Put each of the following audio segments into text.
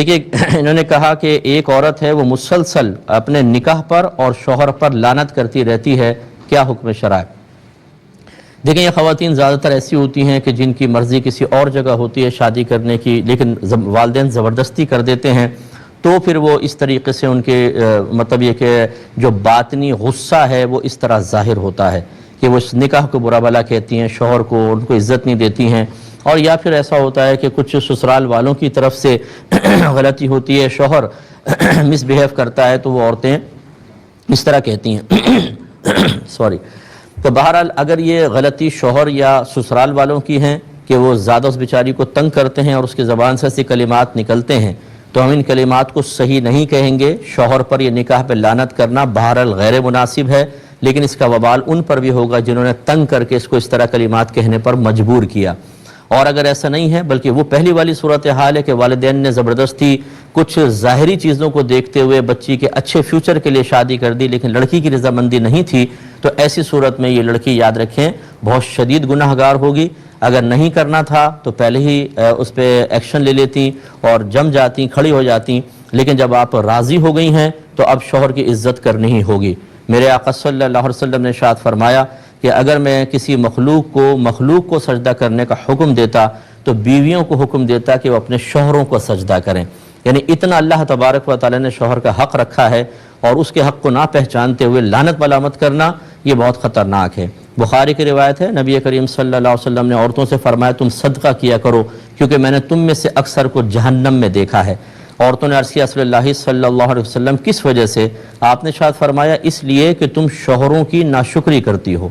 دیکھیے انہوں نے کہا کہ ایک عورت ہے وہ مسلسل اپنے نکاح پر اور شوہر پر لعنت کرتی رہتی ہے، کیا حکم شرع؟ دیکھیں یہ خواتین زیادہ تر ایسی ہوتی ہیں کہ جن کی مرضی کسی اور جگہ ہوتی ہے شادی کرنے کی، لیکن والدین زبردستی کر دیتے ہیں، تو پھر وہ اس طریقے سے ان کے مطلب یہ کہ جو باطنی غصہ ہے وہ اس طرح ظاہر ہوتا ہے کہ وہ اس نکاح کو برا بھلا کہتی ہیں، شوہر کو ان کو عزت نہیں دیتی ہیں، اور یا پھر ایسا ہوتا ہے کہ کچھ سسرال والوں کی طرف سے غلطی ہوتی ہے، شوہر مس بیہیو کرتا ہے تو وہ عورتیں اس طرح کہتی ہیں سوری۔ تو بہرحال اگر یہ غلطی شوہر یا سسرال والوں کی ہیں کہ وہ زیادہ اس بیچاری کو تنگ کرتے ہیں اور اس کی زبان سے ایسے کلمات نکلتے ہیں، تو ہم ان کلمات کو صحیح نہیں کہیں گے۔ شوہر پر یہ نکاح پہ لعنت کرنا بہرحال غیر مناسب ہے، لیکن اس کا وبال ان پر بھی ہوگا جنہوں نے تنگ کر کے اس کو اس طرح کلمات کہنے پر مجبور کیا۔ اور اگر ایسا نہیں ہے بلکہ وہ پہلی والی صورتحال ہے کہ والدین نے زبردستی کچھ ظاہری چیزوں کو دیکھتے ہوئے بچی کے اچھے فیوچر کے لیے شادی کر دی، لیکن لڑکی کی رضامندی نہیں تھی، تو ایسی صورت میں یہ لڑکی یاد رکھیں بہت شدید گناہ گار ہوگی۔ اگر نہیں کرنا تھا تو پہلے ہی اس پہ ایکشن لے لیتی اور جم جاتی، کھڑی ہو جاتی، لیکن جب آپ راضی ہو گئی ہیں تو اب شوہر کی عزت کرنی ہی ہوگی۔ میرے آقا صلی اللہ علیہ وسلم نے ارشاد فرمایا کہ اگر میں کسی مخلوق کو سجدہ کرنے کا حکم دیتا تو بیویوں کو حکم دیتا کہ وہ اپنے شوہروں کو سجدہ کریں، یعنی اتنا اللہ تبارک و تعالی نے شوہر کا حق رکھا ہے، اور اس کے حق کو نہ پہچانتے ہوئے لعنت ملامت کرنا یہ بہت خطرناک ہے۔ بخاری کی روایت ہے، نبی کریم صلی اللہ علیہ وسلم نے عورتوں سے فرمایا تم صدقہ کیا کرو کیونکہ میں نے تم میں سے اکثر کو جہنم میں دیکھا ہے۔ عورتوں نے عرض کیا رسول اللہ صلی اللہ علیہ وسلم کس وجہ سے؟ آپ نے ارشاد فرمایا اس لیے کہ تم شوہروں کی ناشکری کرتی ہو،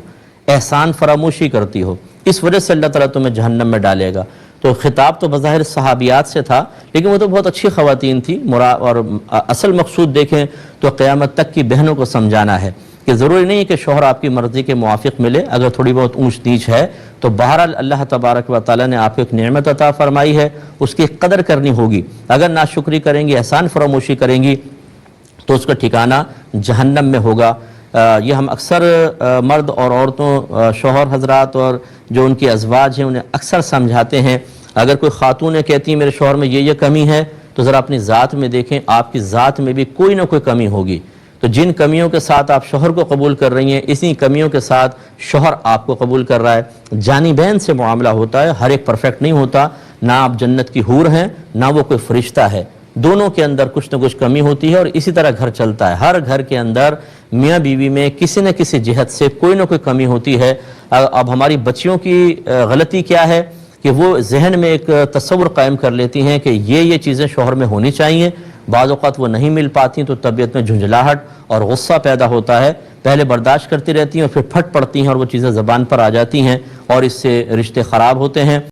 احسان فراموشی کرتی ہو، اس وجہ سے اللہ تعالیٰ تمہیں جہنم میں ڈالے گا۔ تو خطاب تو بظاہر صحابیات سے تھا، لیکن وہ تو بہت اچھی خواتین تھیں، اور اصل مقصود دیکھیں تو قیامت تک کی بہنوں کو سمجھانا ہے کہ ضروری نہیں کہ شوہر آپ کی مرضی کے موافق ملے، اگر تھوڑی بہت اونچ نیچ ہے تو بہرحال اللہ تبارک و تعالیٰ نے آپ کو ایک نعمت عطا فرمائی ہے، اس کی قدر کرنی ہوگی۔ اگر ناشکری کریں گی، احسان فراموشی کریں گی تو اس کا ٹھکانہ جہنم میں ہوگا۔ یہ ہم اکثر مرد اور عورتوں، شوہر حضرات اور جو ان کے ازواج ہیں انہیں اکثر سمجھاتے ہیں۔ اگر کوئی خاتون کہتی ہیں میرے شوہر میں یہ کمی ہے تو ذرا اپنی ذات میں دیکھیں، آپ کی ذات میں بھی کوئی نہ کوئی کمی ہوگی، تو جن کمیوں کے ساتھ آپ شوہر کو قبول کر رہی ہیں اسی کمیوں کے ساتھ شوہر آپ کو قبول کر رہا ہے۔ جانی بہن سے معاملہ ہوتا ہے، ہر ایک پرفیکٹ نہیں ہوتا، نہ آپ جنت کی حور ہیں نہ وہ کوئی فرشتہ ہے، دونوں کے اندر کچھ نہ کچھ کمی ہوتی ہے، اور اسی طرح گھر چلتا ہے۔ ہر گھر کے اندر میاں بیوی میں کسی نہ کسی جہت سے کوئی نہ کوئی کمی ہوتی ہے۔ اب ہماری بچیوں کی غلطی کیا ہے کہ وہ ذہن میں ایک تصور قائم کر لیتی ہیں کہ یہ چیزیں شوہر میں ہونی چاہیے، بعض اوقات وہ نہیں مل پاتی تو طبیعت میں جھنجھلاہٹ اور غصہ پیدا ہوتا ہے، پہلے برداشت کرتی رہتی ہیں اور پھر پھٹ پڑتی ہیں اور وہ چیزیں زبان پر آ جاتی ہیں اور اس سے رشتے خراب ہوتے ہیں۔